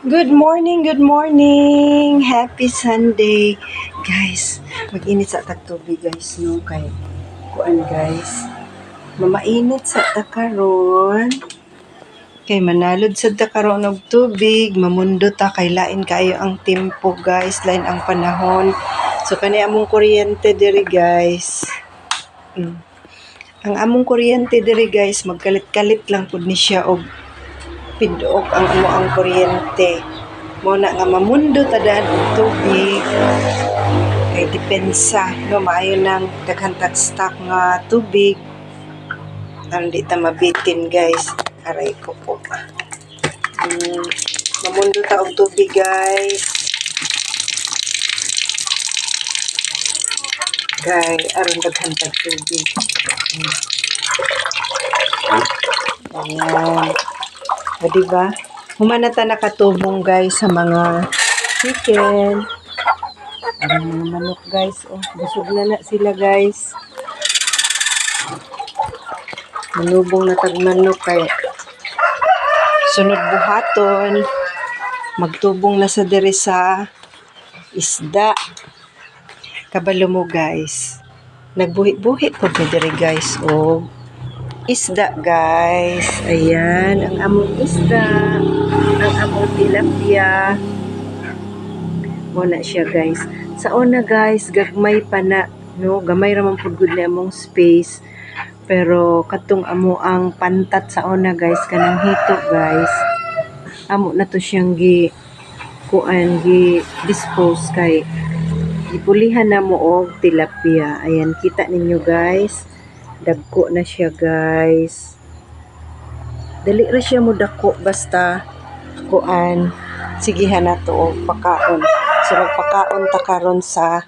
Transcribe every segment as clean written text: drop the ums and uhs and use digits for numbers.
Good morning, good morning. Happy Sunday. Guys, mag-init sa tagtubig guys, no? Kay kuan guys. Mamainit sa takaron. Kay manalod sa takaron og tubig, mamundo ta kay lain kayo ang tempo guys, lain ang panahon. So kani among kuryente diri guys. Ang among kuryente diri guys, magkalit-kalit lang pud ni siya og pidok ang amo ang kuryente. Mo na nga mamundo tadan og tubig kay depensa no maayo nang daghan tag stock nga tubig aron di ta mabitin guys. Aray ko po. Mamundo ta og tubig guys. Kay aron daghan tag tubig. Ayan. O diba? Humana ta nakatubong guys sa mga chicken. Ang mga manok guys. Oh, busog na sila guys. Manubong na tag manok kay sunod buhaton. Magtubong na sa diri sa isda. Kabalo mo guys. Nagbuhi-buhi po diri guys. Oh, isda guys. Ayan, ang among isda. Ang among tilapia. Muna siya guys. Sa una guys, gagmay pa na. No? Gamay raman po good na among space. Pero katong amo ang pantat sa una guys. Kanang hito guys. Amo na to siyang dispose kay ipulihan na mo og tilapia. Ayan, kita ninyo guys. Dagko na siya guys. Dali ra siya mo dako basta kuan. Sigihan na to og pakaon. So magpakaon ta karon sa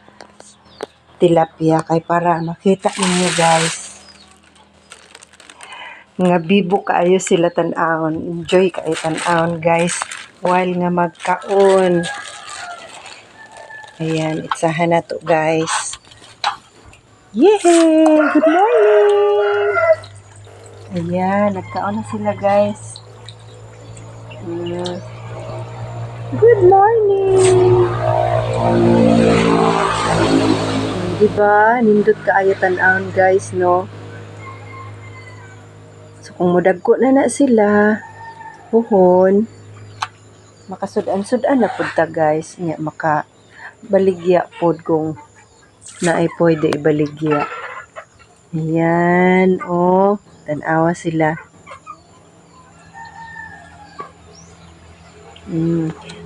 tilapia kay para makita ninyo guys. Nga bibo kaayo sila tan-awon. Enjoy kaayo tan-awon guys while nga magkaon. Ayan, itsahan na to guys. Yay! Good morning! Ayan, nagkaon na sila guys. Good morning! Diba? Nindot kaayo tan-awon guys, no? So, kung mudagko na sila, puhon, makasudan-sudan na po ta guys. Nya, makabaligya po kung na ay pwede ibaligya. Ayan, oh, tanawa sila.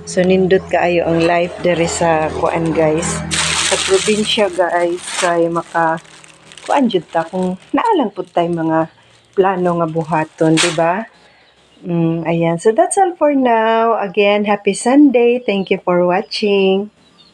So, nindot kaayo ang life dere sa kuan guys. Sa probinsya guys, kay kuan jud ta kung naalang pud tay mga plano nga buhaton, di ba? Ayan, so that's all for now. Again, happy Sunday. Thank you for watching.